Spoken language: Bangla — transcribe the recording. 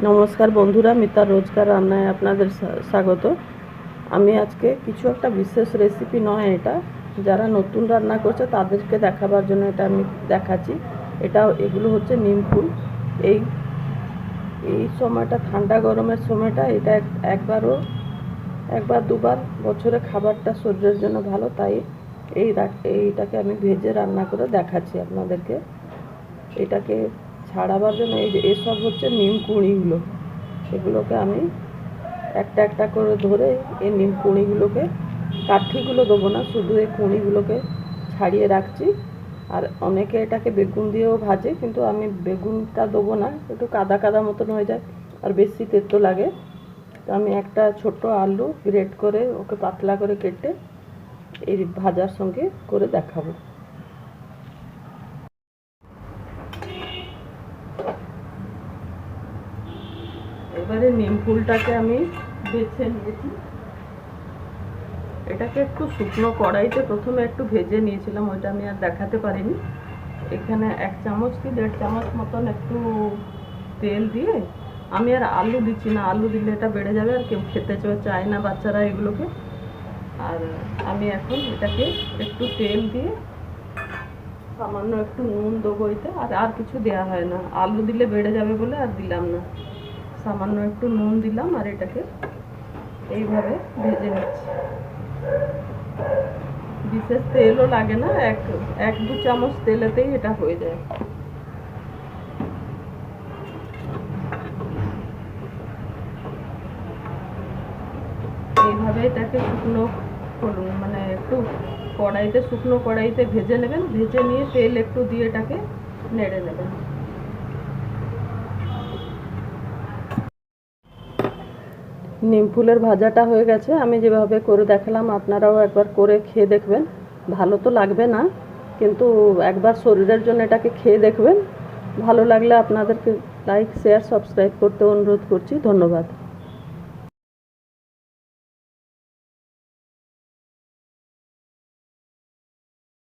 নমস্কার বন্ধুরা, মিতার রোজকার রান্নায় আপনাদের স্বাগত। আমি আজকে কিছু একটা বিশেষ রেসিপি নয়, এটা যারা নতুন রান্না করছে তাদেরকে দেখাবার জন্য এটা আমি দেখাচ্ছি। এগুলো হচ্ছে নিম ফুল। এই এই সময়টা ঠান্ডা গরমের সময়টা এটা একবার দুবার বছরে খাবারটা শরীরের জন্য ভালো, তাই এইটাকে আমি ভেজে রান্না করে দেখাচ্ছি আপনাদেরকে। এটাকে ছাড়াবার জন্য এসব হচ্ছে নিম কুঁড়িগুলো, এগুলোকে আমি একটা একটা করে ধরে এই নিম কুঁড়িগুলোকে, কাঠিগুলো দেবো না, শুধু এই কুঁড়িগুলোকে ছাড়িয়ে রাখছি। আর অনেকে এটাকে বেগুন দিয়েও ভাজে, কিন্তু আমি বেগুনটা দেবো না, একটু কাদা কাদা মতন হয়ে যায় আর বেশি তেতো লাগে। তো আমি একটা ছোট আলু গ্রেট করে ওকে পাতলা করে কেটে এই ভাজার সঙ্গে করে দেখাবো। এবারে নিম ফুলটাকে আমি বেছে নিয়েছি। এটাকে একটু শুকনো কড়াইতে প্রথমে একটু ভেজে নিয়েছিলাম, ওইটা আমি আর দেখাতে পারিনি। এখানে 1 চামচ কি 1.5 চামচ মতন একটু তেল দিয়ে, আমি আর আলু দিচ্ছি না, আলু দিলে এটা বেড়ে যাবে আর কেউ খেতে চায় না বাচ্চারা এগুলোকে। আর আমি এখন এটাকে একটু তেল দিয়ে সামান্য একটু নুন দেবো এতে, আর কিছু দেওয়া হয় না, আলু দিলে বেড়ে যাবে বলে আর দিলাম না। সামান্য একটু নুন দিলাম আর এটাকে এইভাবে ভেজে নিচ্ছি। বিশেষ তেলও লাগে না, 1-2 চামচ তেলেতেই এটা হয়ে যায়। এইভাবে এটাকে শুকনো মানে একটু শুকনো কড়াইতে ভেজে নেবেন, ভেজে নিয়ে তেল একটু দিয়ে এটাকে নেড়ে নেবেন। নিম ফুলের ভাজাটা হয়ে গেছে, আমি যেভাবে করে দেখালাম আপনারাও একবার করে খেয়ে দেখবেন। ভালো তো লাগবে না, কিন্তু একবার শরীরের জন্য এটাকে খেয়ে দেখবেন। ভালো লাগলে আপনাদেরকে লাইক, শেয়ার, সাবস্ক্রাইব করতে অনুরোধ করছি। ধন্যবাদ।